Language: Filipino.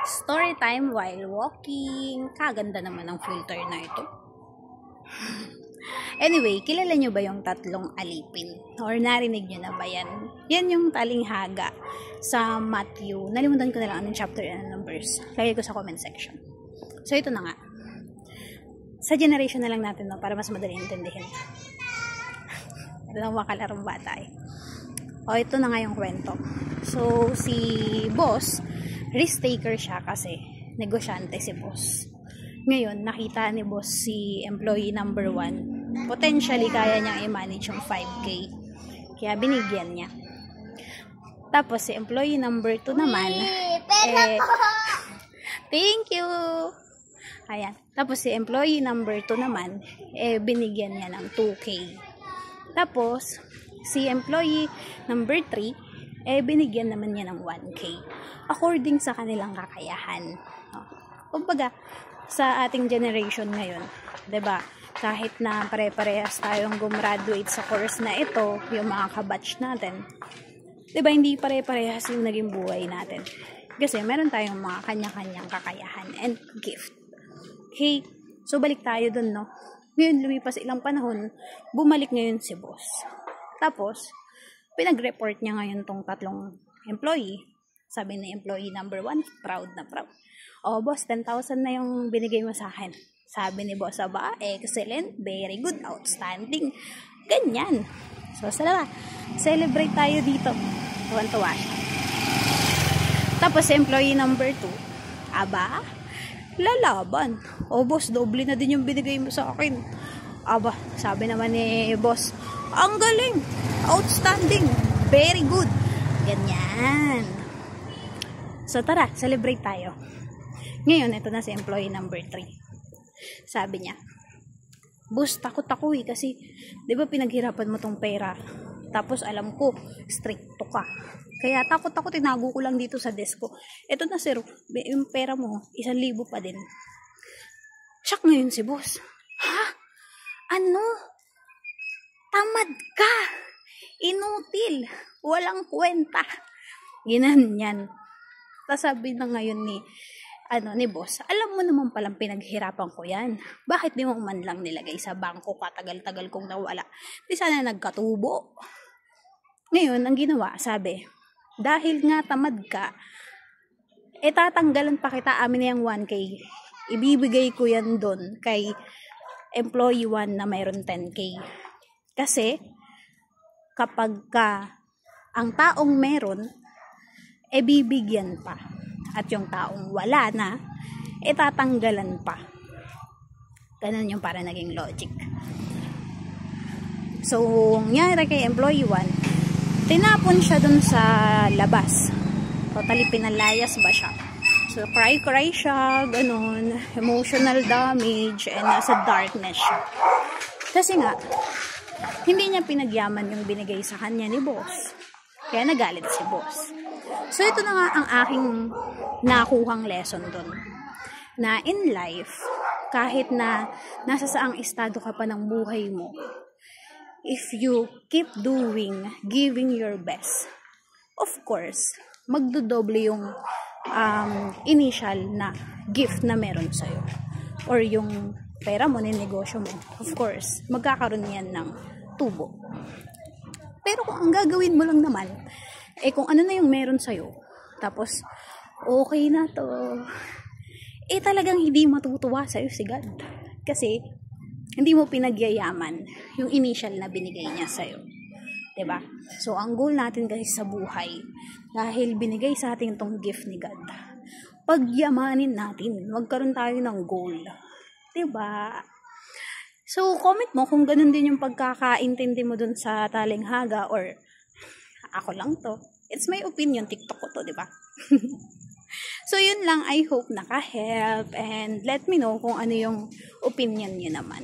Story time while walking. Kaganda naman ang filter na ito. Anyway, kilala nyo ba yung tatlong alipin? Or narinig nyo na ba yan? Yan yung talinghaga sa Matthew. Nalimutan ko na lang anong chapter and numbers. Lagay ko sa comment section. So, ito na nga. Sa generation na lang natin, no, para mas madali intindihin. Ito lang makalarong bata eh. O, ito na nga yung kwento. So, si boss, risk taker siya kasi negosyante si boss. Ngayon, nakita ni boss si employee number 1. Potentially, kaya niyang i-manage yung 5K. Kaya binigyan niya. Tapos, si employee number 2 naman, thank you! Ayan. Tapos, si employee number 2 naman, binigyan niya ng 2K. Tapos, si employee number 3, binigyan naman niya ng 1K. According sa kanilang kakayahan. Kumbaga, sa ating generation ngayon, 'di ba? Kahit na pare-parehas tayong gumraduate sa course na ito, yung mga kabatch natin, 'di ba, hindi pare-parehas yung naging buhay natin. Kasi meron tayong mga kanya-kanyang kakayahan and gift. Okay, so balik tayo dun, no? Ngayon, lumipas ilang panahon, bumalik ngayon si boss. Tapos, pinag-report niya ngayon tong tatlong employee. Sabi ni employee number 1, proud na proud. Oh, boss, 10,000 na yung binigay mo sa akin. Sabi ni boss, aba, excellent, very good, outstanding. Ganyan. So, salamat. Celebrate tayo dito. Tuwan-tuwa siya. Tapos, employee number 2, aba, lalaban. Oh, boss, doble na din yung binigay mo sa akin. Aba, sabi naman ni boss, ang galing, outstanding, very good. Ganyan. So, tara, celebrate tayo. Ngayon, ito na si employee number 3. Sabi niya, boss, takot ako kasi, di ba pinaghirapan mo tong pera? Tapos, alam ko, stricto ka. Kaya takot ako, tinago ko lang dito sa desk ko. Ito na, sir, yung pera mo, 1,000 pa din. Shock ngayon si boss. Ha? Ano? Tamad ka? Inutil. Walang kwenta. Ginanyan. Tapos sabi na ngayon ni boss, alam mo naman palang pinaghirapan ko yan. Bakit di mo man lang nilagay sa bangko katagal-tagal kong nawala? Di sana nagkatubo. Ngayon, ang ginawa, sabi, dahil nga tamad ka, tatanggalan pa kita amin na yung 1K. Ibibigay ko yan doon kay employee 1 na mayroon 10K. Kasi, kapag ang taong meron, bibigyan pa. At yung taong wala na, tatanggalan pa. Ganun yung para naging logic. So, nangyari kay employee 1, tinapon siya dun sa labas. Totally pinalayas ba siya? So, cry siya, ganun, emotional damage, and nasa darkness siya. Kasi nga, hindi niya pinagyaman yung binigay sa kanya ni boss. Kaya nagalit si boss. So, ito na nga ang aking nakuhang lesson dun. Na in life, kahit na nasa saang estado ka pa ng buhay mo, if you keep giving your best, of course, magdodoble yung initial na gift na meron sa'yo. Or yung pera mo, ninegosyo mo. Of course, magkakaroon yan ng tubo. Pero kung ang gagawin mo lang naman, kung ano na yung meron sa'yo, tapos, okay na to, talagang hindi matutuwa sa'yo si God. Kasi, hindi mo pinagyayaman yung initial na binigay niya sa'yo. Diba? So, ang goal natin guys sa buhay, dahil binigay sa atin itong gift ni God, pagyamanin natin, magkaroon tayo ng goal. Diba? So, comment mo kung ganun din yung pagkakaintindi mo dun sa talinghaga or ako lang to. It's my opinion, TikTok ko to, diba? So, yun lang. I hope naka-help and let me know kung ano yung opinion niyo naman.